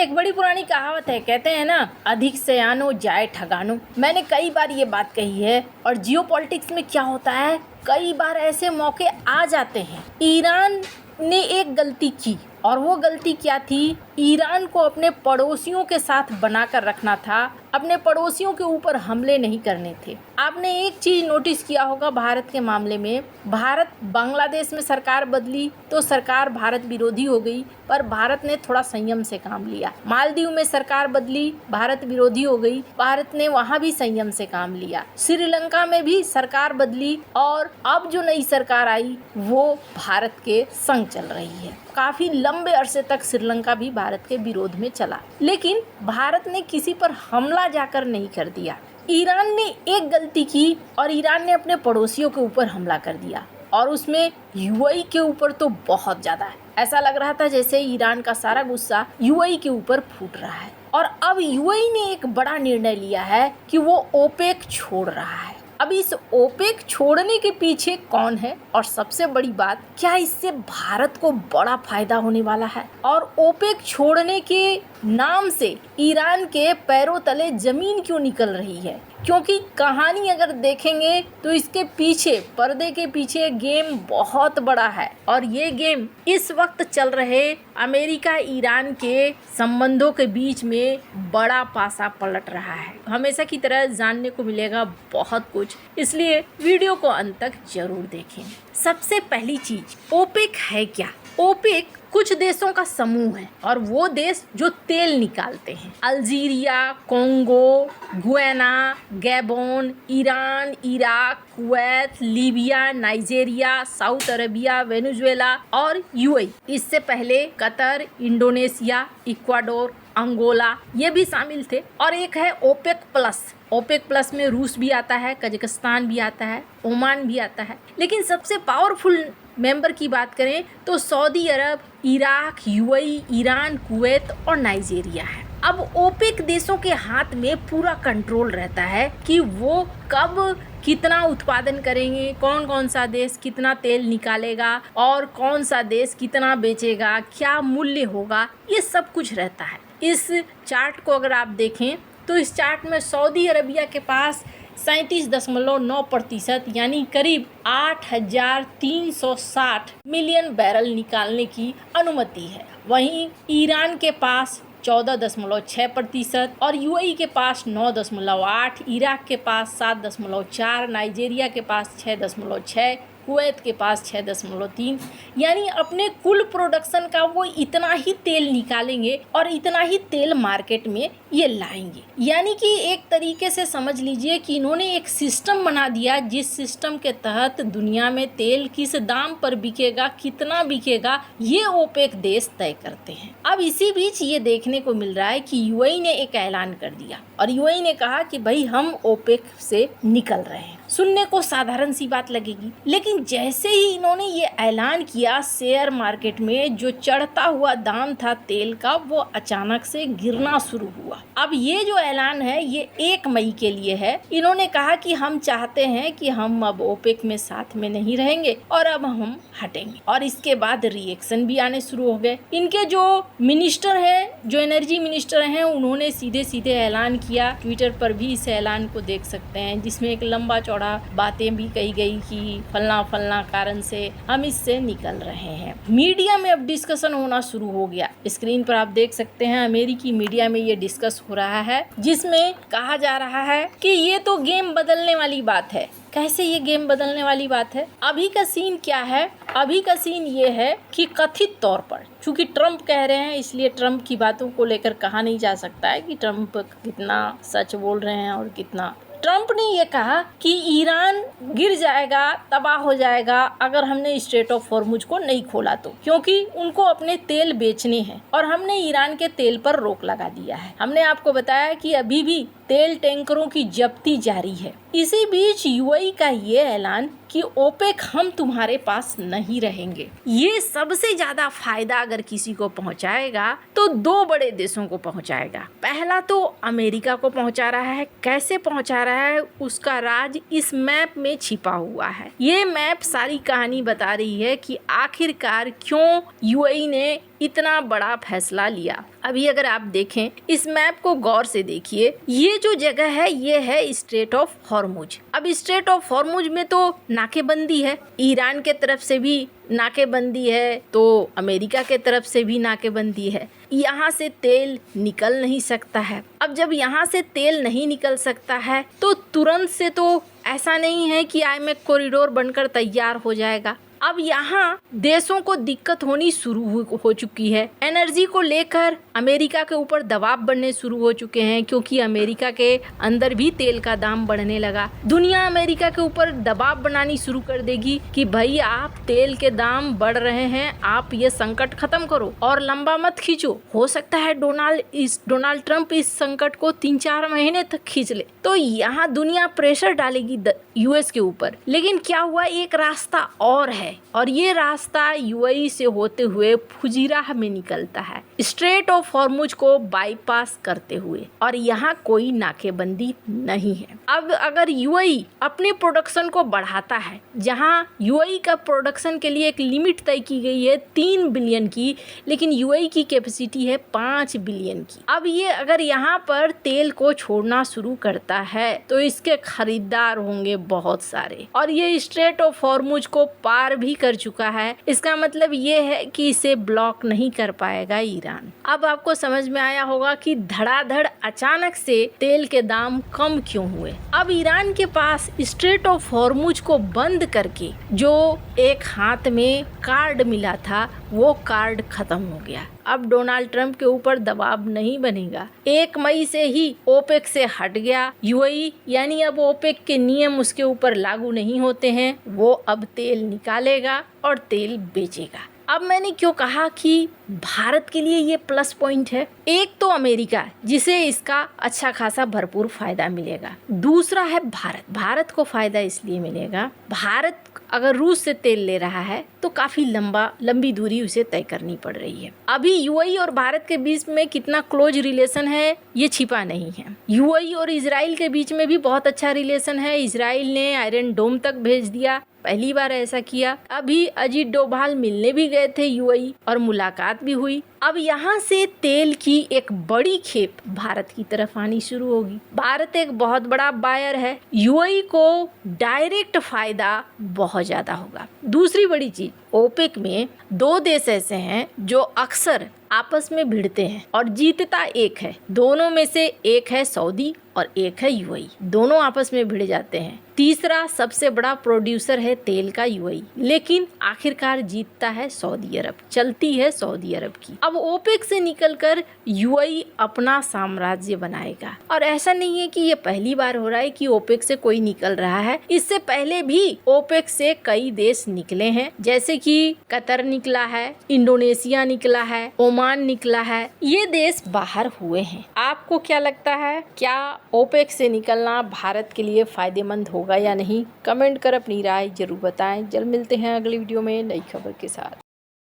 एक बड़ी पुरानी कहावत है, कहते हैं ना, अधिक सयानो जाए ठगानो। मैंने कई बार ये बात कही है। और जियोपॉलिटिक्स में क्या होता है, कई बार ऐसे मौके आ जाते हैं। ईरान ने एक गलती की, और वो गलती क्या थी, ईरान को अपने पड़ोसियों के साथ बनाकर रखना था, अपने पड़ोसियों के ऊपर हमले नहीं करने थे। आपने एक चीज नोटिस किया होगा भारत के मामले में, भारत बांग्लादेश में सरकार बदली तो सरकार भारत विरोधी हो गई, पर भारत ने थोड़ा संयम से काम लिया। मालदीव में सरकार बदली, भारत विरोधी हो गई, भारत ने वहां भी संयम से काम लिया। श्रीलंका में भी सरकार बदली और अब जो नई सरकार आई वो भारत के संग चल रही है। काफी लंबे अरसे तक श्रीलंका भी भारत के विरोध में चला, लेकिन भारत ने किसी पर हमला जाकर नहीं कर दिया। ईरान ने एक गलती की और ईरान ने अपने पड़ोसियों के ऊपर हमला कर दिया, और उसमें यूएई के ऊपर तो बहुत ज्यादा है। ऐसा लग रहा था जैसे ईरान का सारा गुस्सा यूएई के ऊपर फूट रहा है। और अब यूएई ने एक बड़ा निर्णय लिया है कि वो ओपेक छोड़ रहा है। अब इस ओपेक छोड़ने के पीछे कौन है, और सबसे बड़ी बात, क्या इससे भारत को बड़ा फायदा होने वाला है? और ओपेक छोड़ने के नाम से ईरान के पैरों तले जमीन क्यों निकल रही है? क्योंकि कहानी अगर देखेंगे तो इसके पीछे, पर्दे के पीछे गेम बहुत बड़ा है, और ये गेम इस वक्त चल रहे अमेरिका ईरान के संबंधों के बीच में बड़ा पासा पलट रहा है। हमेशा की तरह जानने को मिलेगा बहुत कुछ, इसलिए वीडियो को अंत तक जरूर देखें। सबसे पहली चीज, ओपेक है क्या? ओपेक कुछ देशों का समूह है, और वो देश जो तेल निकालते हैं। Algeria, Congo, Guyana, Gabon, Iran, Iraq, Kuwait, Libya, Nigeria, south Arabia, Venezuela और यूएई। इससे पहले कतर, इंडोनेशिया, इक्वाडोर, अंगोला ये भी शामिल थे। और एक है ओपेक प्लस। ओपेक प्लस में रूस भी आता है, कजाकिस्तान भी आता है, ओमान भी आता है। लेकिन सबसे पावरफुल मेंबर की बात करें तो सऊदी अरब, इराक, यूएई, ईरान, कुवैत और नाइजीरिया है। अब ओपेक देशों के हाथ में पूरा कंट्रोल रहता है कि वो कब कितना उत्पादन करेंगे, कौन कौन सा देश कितना तेल निकालेगा और कौन सा देश कितना बेचेगा, क्या मूल्य होगा, ये सब कुछ रहता है। इस चार्ट को अगर आप देखें तो इस चार्ट में सऊदी अरबिया के पास 37.9% यानी करीब 8,360 मिलियन बैरल निकालने की अनुमति है। वहीं ईरान के पास 14.6% और यूएई के पास 9.8, इराक के पास 7.4, नाइजीरिया के पास 6.6, कुवैत के पास 6.3। यानी अपने कुल प्रोडक्शन का वो इतना ही तेल निकालेंगे और इतना ही तेल मार्केट में ये लाएंगे। यानी कि एक तरीके से समझ लीजिए कि इन्होंने एक सिस्टम बना दिया, जिस सिस्टम के तहत दुनिया में तेल किस दाम पर बिकेगा, कितना बिकेगा, ये ओपेक देश तय करते हैं। अब इसी बीच ये देखने को मिल रहा है कि यूएई ने एक ऐलान कर दिया, और यूएई ने कहा कि भाई हम ओपेक से निकल रहे हैं। सुनने को साधारण सी बात लगेगी, लेकिन जैसे ही इन्होंने ये ऐलान किया, शेयर मार्केट में जो चढ़ता हुआ दाम था तेल का, वो अचानक से गिरना शुरू हुआ। अब ये जो ऐलान है ये 1 मई के लिए है। इन्होंने कहा कि हम चाहते हैं कि हम अब ओपेक में साथ में नहीं रहेंगे और अब हम हटेंगे। और इसके बाद रिएक्शन भी आने शुरू हो गए। इनके जो मिनिस्टर है, जो एनर्जी मिनिस्टर हैं, उन्होंने सीधे सीधे ऐलान किया। ट्विटर पर भी इस ऐलान को देख सकते हैं, जिसमें एक लंबा चौड़ा बातें भी कही गई कि फलना फलना कारण से हम इससे निकल रहे हैं। मीडिया में अब डिस्कशन होना शुरू हो गया। स्क्रीन पर आप देख सकते हैं अमेरिकी मीडिया में ये डिस्कस हो रहा है, जिसमें कहा जा रहा है कि ये तो गेम बदलने वाली बात है। कैसे ये गेम बदलने वाली बात है? अभी का सीन क्या है? अभी का सीन ये है कि कथित तौर पर, चूंकि ट्रम्प कह रहे हैं इसलिए ट्रम्प की बातों को लेकर कहा नहीं जा सकता है कि ट्रम्प कितना सच बोल रहे हैं और कितना। ट्रम्प ने ये कहा कि ईरान गिर जाएगा, तबाह हो जाएगा अगर हमने स्ट्रेट ऑफ हॉर्मुज को नहीं खोला तो, क्योंकि उनको अपने तेल बेचने हैं और हमने ईरान के तेल पर रोक लगा दिया है। हमने आपको बताया कि अभी भी तेल टैंकरों की जब्ती जारी है। इसी बीच यूएई का ये ऐलान कि ओपेक हम तुम्हारे पास नहीं रहेंगे, ये सबसे ज्यादा फायदा अगर किसी को पहुंचाएगा तो 2 बड़े देशों को पहुंचाएगा। पहला तो अमेरिका को पहुंचा रहा है। कैसे पहुंचा रहा है उसका राज इस मैप में छिपा हुआ है। ये मैप सारी कहानी बता रही है कि आखिरकार क्यों यूएई ने इतना बड़ा फैसला लिया। अभी अगर आप देखें इस मैप को गौर से देखिए, ये जो जगह है ये है स्ट्रेट ऑफ हॉर्मुज। अब स्ट्रेट ऑफ हॉर्मुज में तो नाकेबंदी है, ईरान के तरफ से भी नाकेबंदी है, तो अमेरिका के तरफ से भी नाकेबंदी है। यहाँ से तेल निकल नहीं सकता है। अब जब यहाँ से तेल नहीं निकल सकता है तो तुरंत से तो ऐसा नहीं है कि आईएमएफ कॉरिडोर बनकर तैयार हो जाएगा। अब यहाँ देशों को दिक्कत होनी शुरू हो चुकी है। एनर्जी को लेकर अमेरिका के ऊपर दबाव बढ़ने शुरू हो चुके हैं, क्योंकि अमेरिका के अंदर भी तेल का दाम बढ़ने लगा। दुनिया अमेरिका के ऊपर दबाव बनानी शुरू कर देगी कि भाई आप तेल के दाम बढ़ रहे हैं, आप ये संकट खत्म करो और लंबा मत खींचो। हो सकता है डोनाल्ड ट्रंप इस संकट को 3-4 महीने तक खींच ले, तो यहाँ दुनिया प्रेशर डालेगी यूएस के ऊपर। लेकिन क्या हुआ, एक रास्ता और है, और ये रास्ता यूएई से होते हुए फुजीराह में निकलता है, स्ट्रेट ऑफ हॉर्मुज को बाईपास करते हुए, और यहाँ कोई नाकेबंदी नहीं है। अब अगर यूएई अपने प्रोडक्शन को बढ़ाता है, जहाँ यूएई का प्रोडक्शन के लिए एक लिमिट तय की गई है 3 बिलियन की, लेकिन यूएई की कैपेसिटी है 5 बिलियन की। अब ये अगर यहाँ पर तेल को छोड़ना शुरू करता है तो इसके खरीदार होंगे बहुत सारे, और ये स्ट्रेट ऑफ हॉर्मुज को पार भी कर चुका है। इसका मतलब ये है कि इसे ब्लॉक नहीं कर पाएगा ईरान। अब आपको समझ में आया होगा कि धड़ाधड़ अचानक से तेल के दाम कम क्यों हुए। अब ईरान के पास स्ट्रेट ऑफ हॉर्मुज को बंद करके जो एक हाथ में कार्ड मिला था, वो कार्ड खत्म हो गया। अब डोनाल्ड ट्रंप के ऊपर दबाव नहीं बनेगा। 1 मई से ही ओपेक से हट गया यूएई, यानी अब ओपेक के नियम उसके ऊपर लागू नहीं होते हैं। वो अब तेल निकालेगा और तेल बेचेगा। अब मैंने क्यों कहा कि भारत के लिए ये प्लस पॉइंट है। एक तो अमेरिका, जिसे इसका अच्छा खासा भरपूर फायदा मिलेगा। दूसरा है भारत को फायदा इसलिए मिलेगा, भारत अगर रूस से तेल ले रहा है तो काफी लंबी दूरी उसे तय करनी पड़ रही है। अभी यूएई और भारत के बीच में कितना क्लोज रिलेशन है ये छिपा नहीं है। यूएई और इजराइल के बीच में भी बहुत अच्छा रिलेशन है। इजराइल ने आयरन डोम तक भेज दिया, पहली बार ऐसा किया। अभी अजीत डोभाल मिलने भी गए थे यूएई और मुलाकात भी हुई। अब यहाँ से तेल की एक बड़ी खेप भारत की तरफ आनी शुरू होगी। भारत एक बहुत बड़ा बायर है, यूएई को डायरेक्ट फायदा बहुत ज्यादा होगा। दूसरी बड़ी चीज, ओपेक में 2 देश ऐसे हैं जो अक्सर आपस में भिड़ते हैं और जीतता एक है। दोनों में से एक है सऊदी और एक है यूएई, दोनों आपस में भिड़ जाते हैं। तीसरा सबसे बड़ा प्रोड्यूसर है तेल का यूएई, लेकिन आखिरकार जीतता है सऊदी अरब, चलती है सऊदी अरब की। अब ओपेक से निकलकर यूएई अपना साम्राज्य बनाएगा, और ऐसा नहीं है कि ये पहली बार हो रहा है कि ओपेक से कोई निकल रहा है। इससे पहले भी ओपेक से कई देश निकले हैं, जैसे कि कतर निकला है, इंडोनेशिया निकला है, ओमान निकला है, ये देश बाहर हुए हैं। आपको क्या लगता है, क्या ओपेक से निकलना भारत के लिए फायदेमंद होगा या नहीं? कमेंट कर अपनी राय जरूर बताएं। जल्द मिलते हैं अगली वीडियो में नई खबर के साथ।